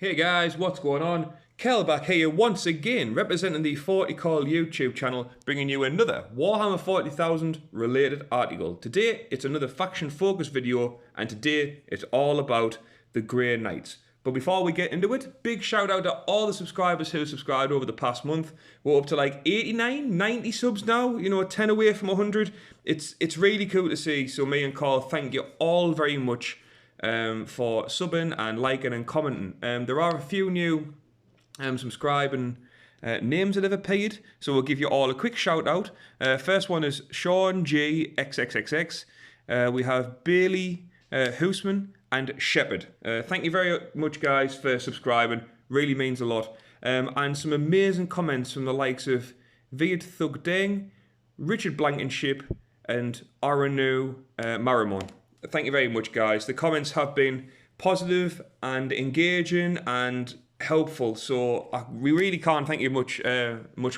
Hey guys, what's going on? Kel back here once again, representing the 40k YouTube channel, bringing you another Warhammer 40,000 related article. Today, it's another faction focus video, and today, it's all about the Grey Knights. But before we get into it, big shout out to all the subscribers who subscribed over the past month. We're up to like 89, 90 subs now, 10 away from 100. It's really cool to see, so me and Carl, thank you all very much for subbing and liking and commenting. There are a few new subscribing names that have appeared, so we'll give you all a quick shout out. First one is Sean G XXXX. We have Bailey Hoosman and Shepherd. Thank you very much, guys, for subscribing. Really means a lot. And some amazing comments from the likes of Viet Thug Deng, Richard Blankenship, and Aranu Maramon. Thank you very much, guys. The comments have been positive and engaging and helpful, so we really can't thank you much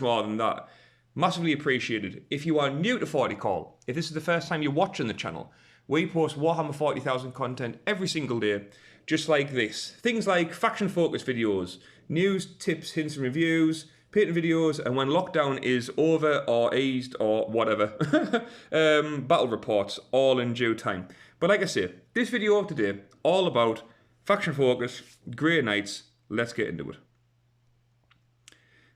more than that. Massively appreciated. If you are new to 40k, if this is the first time you're watching the channel, we post Warhammer 40,000 content every single day, just like this. Things like faction focus videos, news, tips, hints and reviews, painting videos, and when lockdown is over or eased or whatever, battle reports, all in due time. But like I say, this video of today, all about faction focus, Grey Knights. Let's get into it.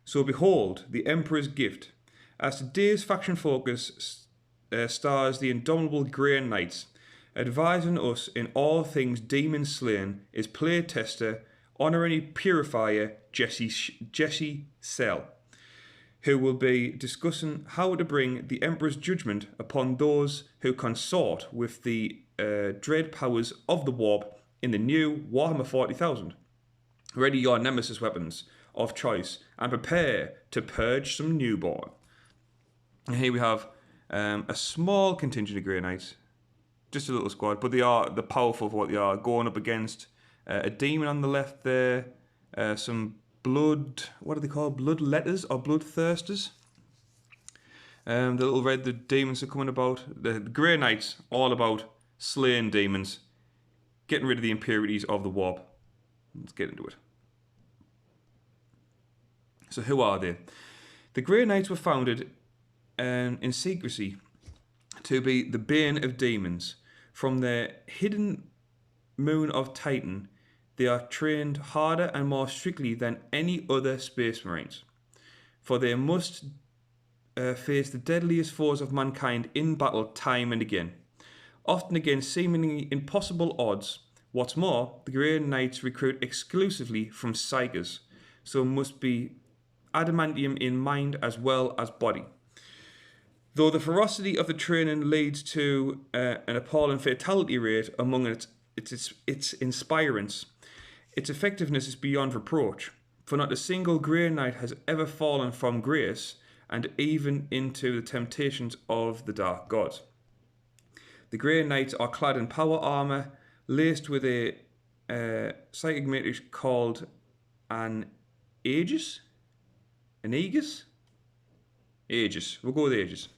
So behold, the Emperor's gift. As today's faction focus stars the indomitable Grey Knights, advising us in all things demon slain is playtester, honorary purifier Jesse Sell, who will be discussing how to bring the Emperor's judgment upon those who consort with the dread powers of the warp in the new Warhammer 40,000. Ready your nemesis weapons of choice and prepare to purge some newborn. And here we have a small contingent of Grey Knights, just a little squad, but they are powerful for what they are, going up against a demon on the left there, some blood, what are they called, blood letters or bloodthirsters. The little red, the demons are coming about. The Grey Knights, all about slaying demons, getting rid of the impurities of the warp. Let's get into it. So who are they? The Grey Knights were founded in secrecy to be the bane of demons. From their hidden moon of Titan, they are trained harder and more strictly than any other space marines. For they must face the deadliest foes of mankind in battle time and again, often against seemingly impossible odds. What's more, the Grey Knights recruit exclusively from psychers, so must be adamantium in mind as well as body. Though the ferocity of the training leads to an appalling fatality rate among its inspirants, its effectiveness is beyond reproach, for not a single Grey Knight has ever fallen from grace and even into the temptations of the Dark Gods. The Grey Knights are clad in power armour, laced with a psychic matrix called an Aegis? An Aegis? Aegis. We'll go with Aegis.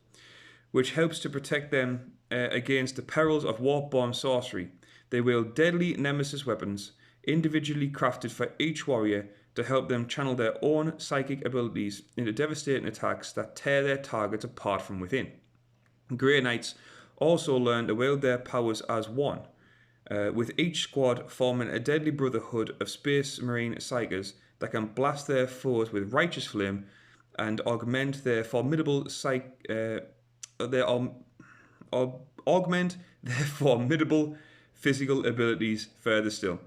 Which helps to protect them against the perils of warp-born sorcery. They wield deadly nemesis weapons, individually crafted for each warrior to help them channel their own psychic abilities into devastating attacks that tear their targets apart from within. Grey Knights also learn to wield their powers as one, with each squad forming a deadly brotherhood of space marine psychers that can blast their foes with righteous flame and augment their formidable physical abilities further still.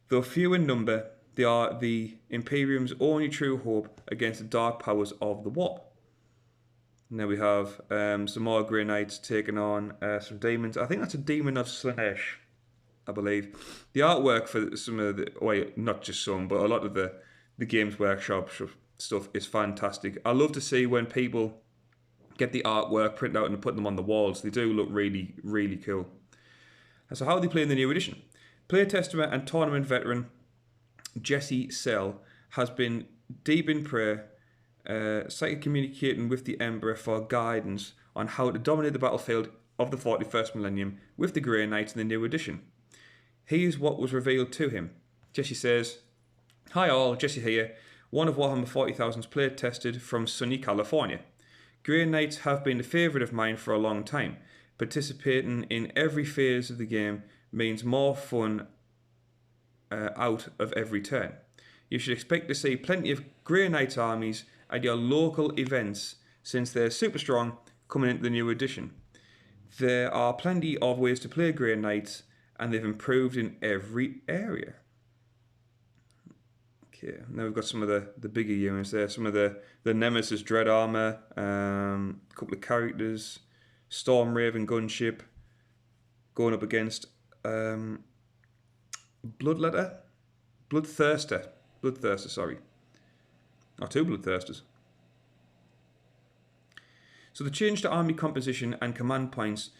Though few in number, they are the Imperium's only true hope against the dark powers of the warp. Now we have some more Grey Knights taking on some demons. I think that's a demon of Slanesh, I believe. The artwork for some of the, well, not just some, but a lot of the Games Workshop stuff is fantastic. I love to see when people get the artwork, print out and put them on the walls. They do look really, really cool. And so how are they playing the new edition? Playtester and tournament veteran Jesse Sell has been deep in prayer, psychic communicating with the Emperor for guidance on how to dominate the battlefield of the 41st millennium with the Grey Knights in the new edition. He is what was revealed to him. Jesse says, "Hi all, Jesse here, one of Warhammer 40,000's play tested from sunny California. Grey Knights have been a favourite of mine for a long time. Participating in every phase of the game means more fun out of every turn. You should expect to see plenty of Grey Knights armies at your local events since they're super strong coming into the new edition. There are plenty of ways to play Grey Knights and they've improved in every area." Okay, now we've got some of the bigger units there. Some of the Nemesis Dread Armour, a couple of characters, Storm Raven Gunship, going up against Bloodthirster, sorry. Or two Bloodthirsters. So the change to army composition and command points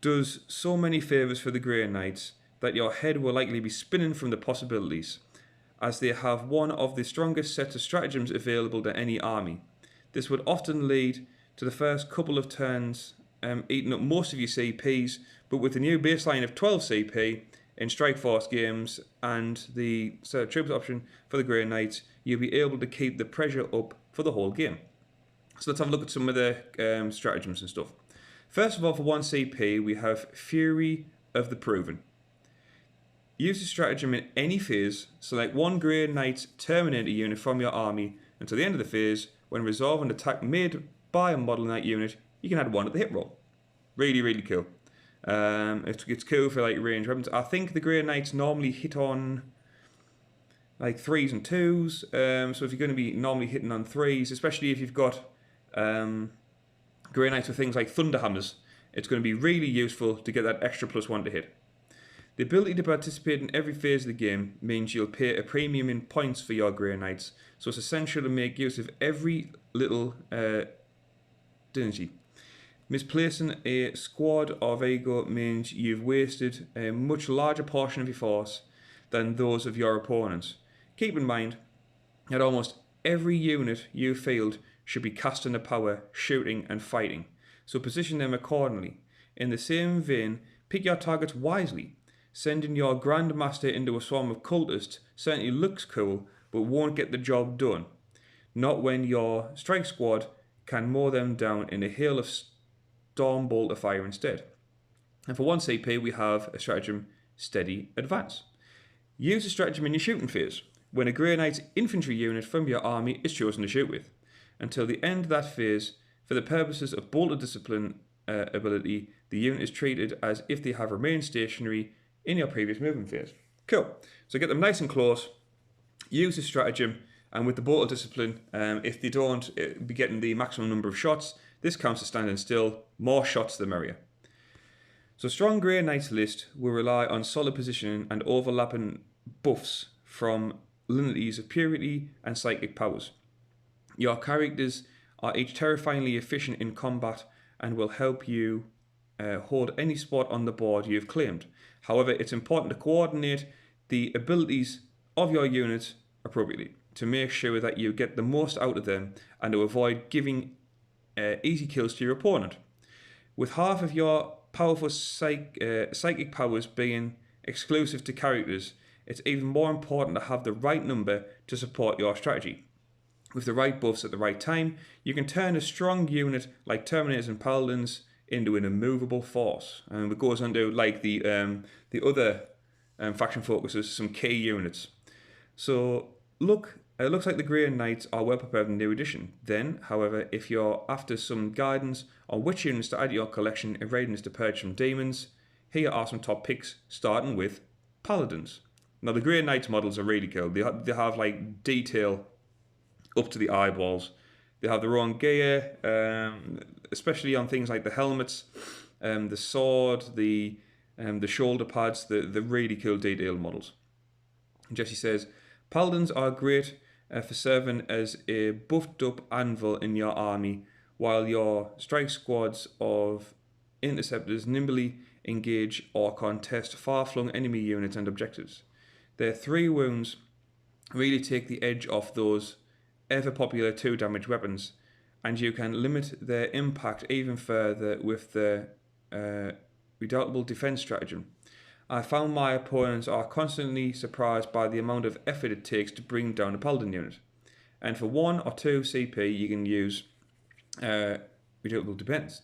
does so many favours for the Grey Knights that your head will likely be spinning from the possibilities, as they have one of the strongest sets of stratagems available to any army. This would often lead to the first couple of turns eating up most of your CPs, but with the new baseline of 12 CP in Strike Force games and the set of troops option for the Grey Knights, you'll be able to keep the pressure up for the whole game. So let's have a look at some of the stratagems and stuff. First of all, for 1 CP, we have Fury of the Proven. Use the stratagem in any phase. Select one Grey Knight Terminator unit from your army until the end of the phase. When resolve an attack made by a model in that unit, you can add 1 to the hit roll. Really, really cool. It's cool for like range weapons. I think the Grey Knights normally hit on like 3s and 2s. So if you're going to be normally hitting on 3s, especially if you've got Grey Knights with things like Thunderhammers, it's going to be really useful to get that extra +1 to hit. The ability to participate in every phase of the game means you'll pay a premium in points for your Grey Knights, so it's essential to make use of every little dignity. Misplacing a squad of ego means you've wasted a much larger portion of your force than those of your opponents. Keep in mind that almost every unit you field should be casting a power, shooting and fighting, so position them accordingly. In the same vein, pick your targets wisely. Sending your Grandmaster into a swarm of cultists certainly looks cool, but won't get the job done. Not when your strike squad can mow them down in a hail of storm bolter fire instead. And for 1 CP, we have a stratagem, Steady Advance. Use the stratagem in your shooting phase, when a Grey Knight's infantry unit from your army is chosen to shoot with. Until the end of that phase, for the purposes of bolter discipline ability, the unit is treated as if they have remained stationary in your previous movement phase. Cool. So get them nice and close, use the stratagem, and with the bolter discipline, if they don't be getting the maximum number of shots, this counts as standing still. More shots the merrier. So strong Grey Knights list will rely on solid positioning and overlapping buffs from lineages of purity and psychic powers. Your characters are each terrifyingly efficient in combat and will help you hold any spot on the board you've claimed. However, it's important to coordinate the abilities of your units appropriately to make sure that you get the most out of them and to avoid giving easy kills to your opponent. With half of your powerful psychic powers being exclusive to characters, it's even more important to have the right number to support your strategy. With the right buffs at the right time, you can turn a strong unit like Terminators and Paladins into an immovable force. And it goes on to like the other faction focuses, some key units. So it looks like the Grey Knights are well prepared in the new edition. Then, however, if you're after some guidance on which units to add to your collection in readiness to purge from demons, here are some top picks, starting with Paladins. Now the Grey Knights models are really cool. They have like detail up to the eyeballs. They have their own gear, especially on things like the helmets, the sword, the shoulder pads, the really cool detailed models. Jesse says, Paladins are great for serving as a buffed up anvil in your army, while your strike squads of interceptors nimbly engage or contest far-flung enemy units and objectives. Their 3 wounds really take the edge off those ever-popular 2 damage weapons, and you can limit their impact even further with the redoubtable defense stratagem. I found my opponents are constantly surprised by the amount of effort it takes to bring down a paladin unit. And for 1 or 2 CP, you can use Redoubtable Defense.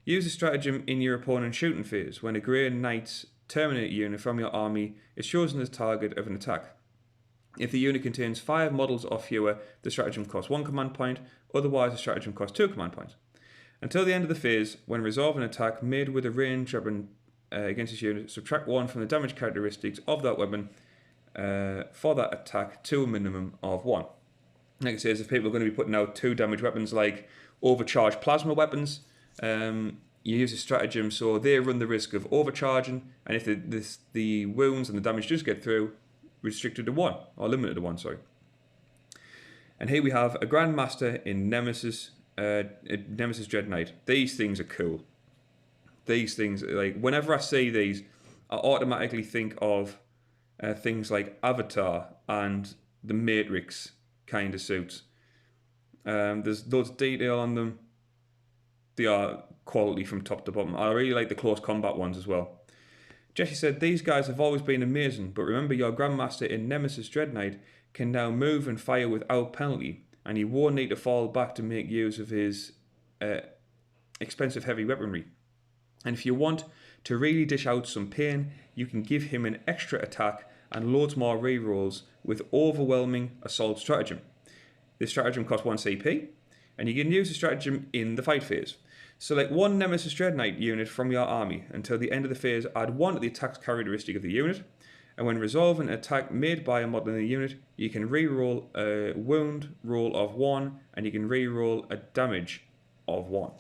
Use the stratagem in your opponent's shooting phase. When a Grey Knight's terminate unit from your army is chosen as target of an attack. If the unit contains 5 models or fewer, the stratagem costs 1 command point, otherwise the stratagem costs 2 command points. Until the end of the phase, when resolving an attack made with a ranged weapon against this unit, subtract 1 from the damage characteristics of that weapon for that attack to a minimum of 1. Like I say, if people are going to be putting out 2 damage weapons like overcharged plasma weapons, you use a stratagem so they run the risk of overcharging, and if the wounds and the damage just get through, restricted to 1, or limited to 1, sorry. And here we have a Grandmaster in Nemesis Dread Knight. These things are cool. These things, like, whenever I see these, I automatically think of things like Avatar and the Matrix kind of suits. There's loads of detail on them. They are quality from top to bottom. I really like the close combat ones as well. Jesse said, these guys have always been amazing, but remember your Grandmaster in Nemesis Dread Knight can now move and fire without penalty, and he won't need to fall back to make use of his expensive heavy weaponry. And if you want to really dish out some pain, you can give him an extra attack and loads more rerolls with Overwhelming Assault Stratagem. This stratagem costs 1 CP, and you can use the stratagem in the fight phase. Select 1 Nemesis Dread Knight unit from your army. Until the end of the phase, add 1 to the attack characteristic of the unit, and when resolving an attack made by a model in the unit, you can reroll a wound roll of 1, and you can reroll a damage of 1.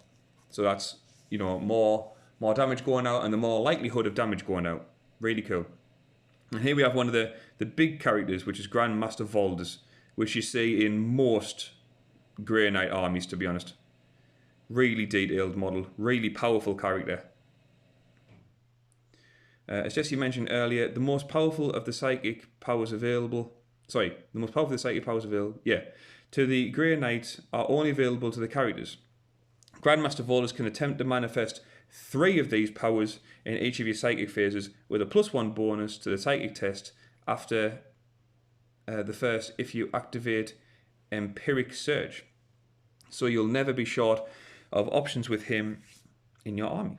So that's, you know, more damage going out and the more likelihood of damage going out. Really cool. And here we have one of the big characters, which is Grandmaster Voldus, which you see in most Grey Knight armies, to be honest. Really detailed model, really powerful character. As Jesse mentioned earlier, the most powerful of the psychic powers available... Sorry, the most powerful of the psychic powers available... Yeah. To the Grey Knights are only available to the characters. Grandmaster Voldus can attempt to manifest 3 of these powers in each of your psychic phases with a +1 bonus to the psychic test after the first if you activate Empiric Surge. So you'll never be short of options with him in your army.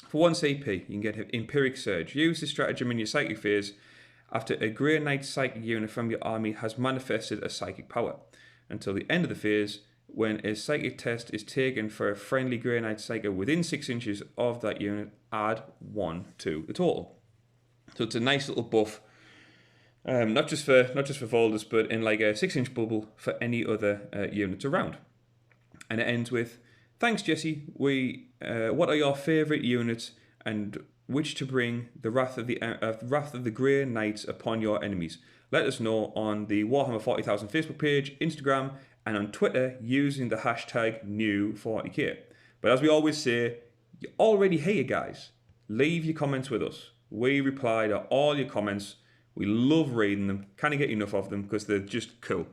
For 1 CP, you can get Empiric Surge. Use this stratagem in your psychic phase after a Grey Knight psychic unit from your army has manifested a psychic power. Until the end of the phase, when a psychic test is taken for a friendly Grey Knight psychic within 6 inches of that unit, add 1 to the total. So it's a nice little buff, not just for Voldus, but in like a 6-inch bubble for any other units around. And it ends with, thanks Jesse, what are your favourite units and which to bring the wrath of the Grey Knights upon your enemies? Let us know on the Warhammer 40,000 Facebook page, Instagram, and on Twitter using the hashtag #New40k. But as we always say, you're already here, guys. Leave your comments with us. We reply to all your comments. We love reading them. Can't get enough of them because they're just cool.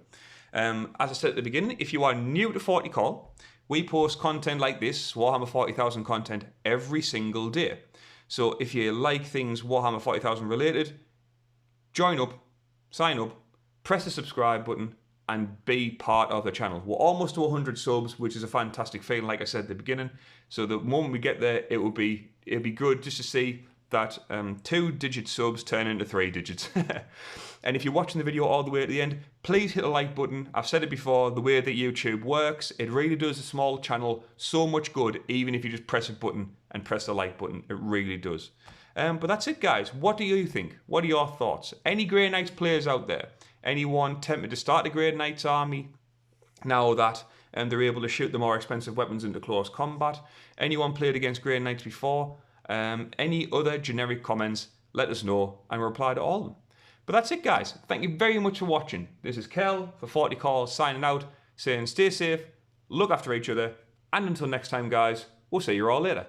As I said at the beginning, if you are new to 40k, we post content like this, Warhammer 40,000 content, every single day. So if you like things Warhammer 40,000 related, join up, sign up, press the subscribe button, and be part of the channel. We're almost to 100 subs, which is a fantastic feeling, like I said at the beginning. So the moment we get there, it'll be good just to see that 2-digit subs turn into 3 digits. And if you're watching the video all the way at the end, please hit the like button. I've said it before, the way that YouTube works, it really does a small channel so much good, even if you just press a button and press the like button. It really does. But that's it, guys. What do you think? What are your thoughts? Any Grey Knights players out there? Anyone tempted to start a Grey Knights army now that they're able to shoot the more expensive weapons into close combat? Anyone played against Grey Knights before? Any other generic comments, let us know and we'll reply to all of them. But that's it, guys. Thank you very much for watching. This is Kel for 40k signing out, saying stay safe, look after each other, and until next time, guys, we'll see you all later.